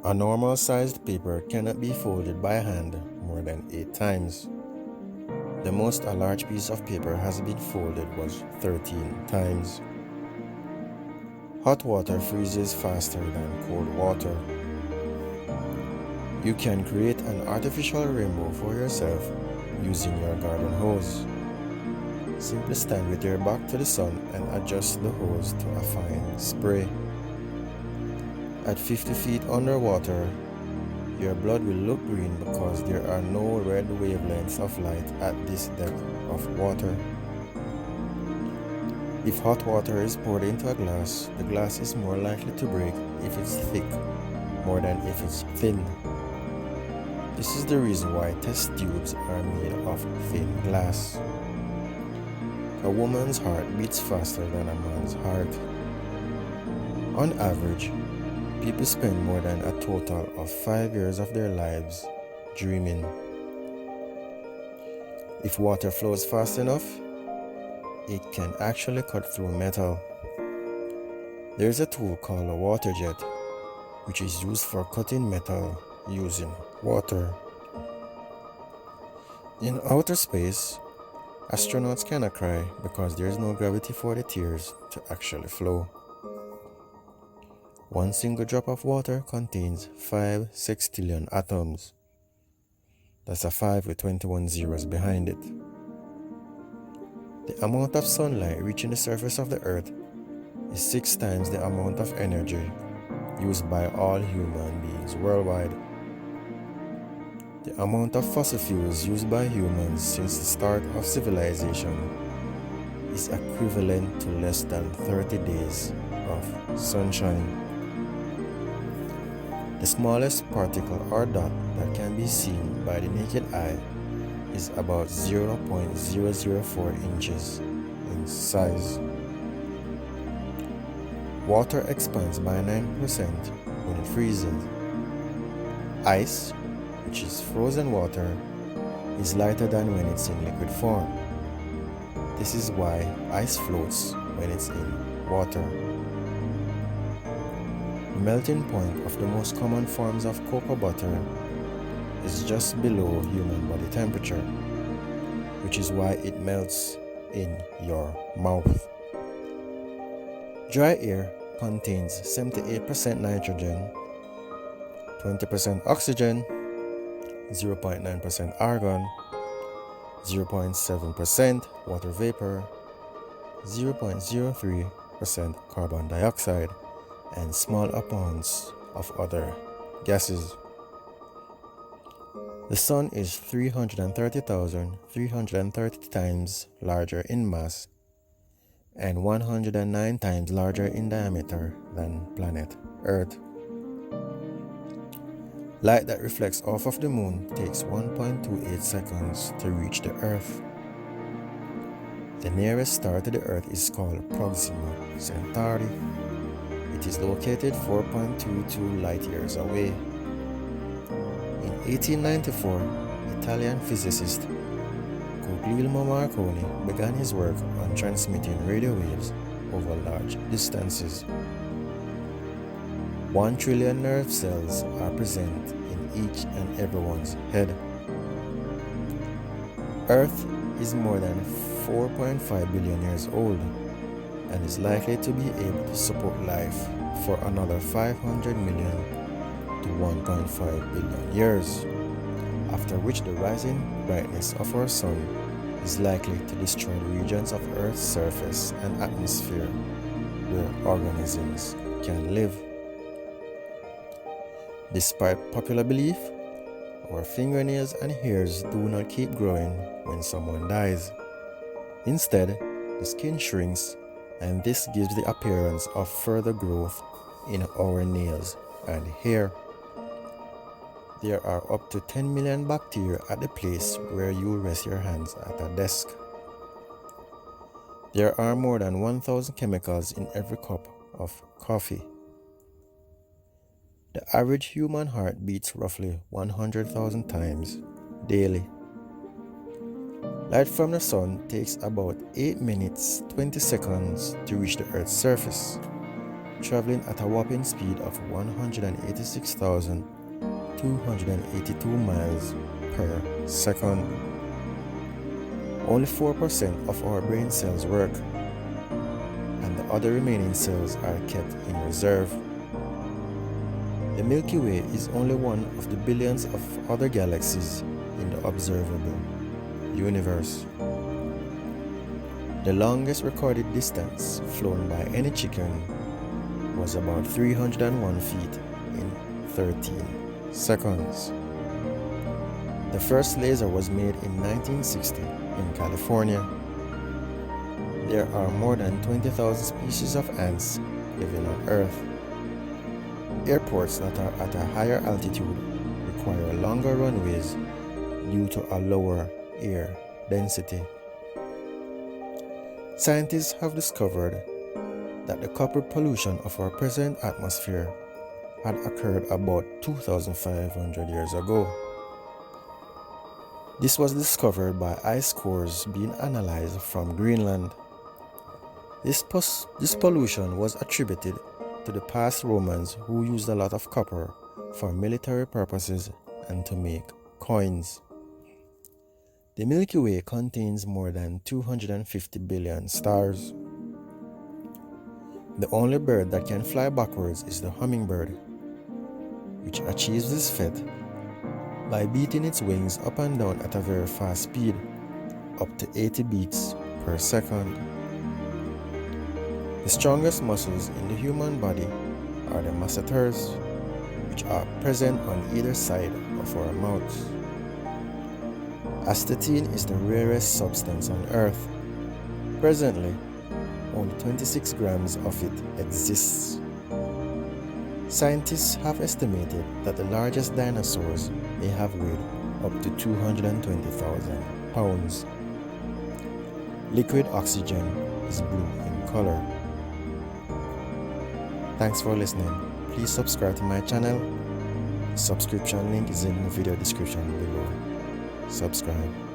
A normal sized paper cannot be folded by hand more than 8 times. The most a large piece of paper has been folded was 13 times. Hot water freezes faster than cold water. You can create an artificial rainbow for yourself using your garden hose. Simply stand with your back to the sun and adjust the hose to a fine spray. At 50 feet underwater, your blood will look green because there are no red wavelengths of light at this depth of water. If hot water is poured into a glass, the glass is more likely to break if it's thick more than if it's thin. This is the reason why test tubes are made of thin glass. A woman's heart beats faster than a man's heart. On average, people spend more than a total of 5 years of their lives dreaming. If water flows fast enough, it can actually cut through metal. There's a tool called a water jet, which is used for cutting metal using water. In outer space, astronauts cannot cry because there is no gravity for the tears to actually flow. One single drop of water contains 5 sextillion atoms. That's a 5 with 21 zeros behind it. The amount of sunlight reaching the surface of the earth is 6 times the amount of energy used by all human beings worldwide. The amount of fossil fuels used by humans since the start of civilization is equivalent to less than 30 days of sunshine. The smallest particle or dot that can be seen by the naked eye is about 0.004 inches in size. Water expands by 9% when it freezes. Ice, which is frozen water, is lighter than when it's in liquid form. This is why ice floats when it's in water. The melting point of the most common forms of cocoa butter is just below human body temperature, which is why it melts in your mouth. Dry air contains 78% nitrogen, 20% oxygen, 0.9% argon, 0.7% water vapor, 0.03% carbon dioxide, and small amounts of other gases. The Sun is 330,330 times larger in mass and 109 times larger in diameter than planet Earth. Light that reflects off of the Moon takes 1.28 seconds to reach the Earth. The nearest star to the Earth is called Proxima Centauri. It is located 4.22 light years away. In 1894, Italian physicist Guglielmo Marconi began his work on transmitting radio waves over large distances. 1 trillion nerve cells are present in each and everyone's head. Earth is more than 4.5 billion years old and is likely to be able to support life for another 500 million to 1.5 billion years, after which the rising brightness of our Sun is likely to destroy the regions of Earth's surface and atmosphere where organisms can live. Despite popular belief, our fingernails and hairs do not keep growing when someone dies. Instead, the skin shrinks, and this gives the appearance of further growth in our nails and hair. There are up to 10 million bacteria at the place where you rest your hands at a desk. There are more than 1,000 chemicals in every cup of coffee. The average human heart beats roughly 100,000 times daily. Light from the Sun takes about 8 minutes 20 seconds to reach the Earth's surface. traveling at a whopping speed of 186,282 miles per second. Only 4% of our brain cells work, and the other remaining cells are kept in reserve. The Milky Way is only one of the billions of other galaxies in the observable universe. The longest recorded distance flown by any chicken was about 301 feet in 13 seconds. The first laser was made in 1960 in California. There are more than 20,000 species of ants living on Earth. Airports that are at a higher altitude require longer runways due to a lower air density. Scientists have discovered that the copper pollution of our present atmosphere had occurred about 2,500 years ago. This was discovered by ice cores being analyzed from Greenland. This pollution was attributed to the past Romans, who used a lot of copper for military purposes and to make coins. The Milky Way contains more than 250 billion stars. The only bird that can fly backwards is the hummingbird, which achieves this feat by beating its wings up and down at a very fast speed, up to 80 beats per second. The strongest muscles in the human body are the masseters, which are present on either side of our mouths. Astatine is the rarest substance on Earth. Presently, only 26 grams of it exists. Scientists have estimated that the largest dinosaurs may have weighed up to 220,000 pounds. Liquid oxygen is blue in color. Thanks for listening. Please subscribe to my channel. The subscription link is in the video description below. Subscribe.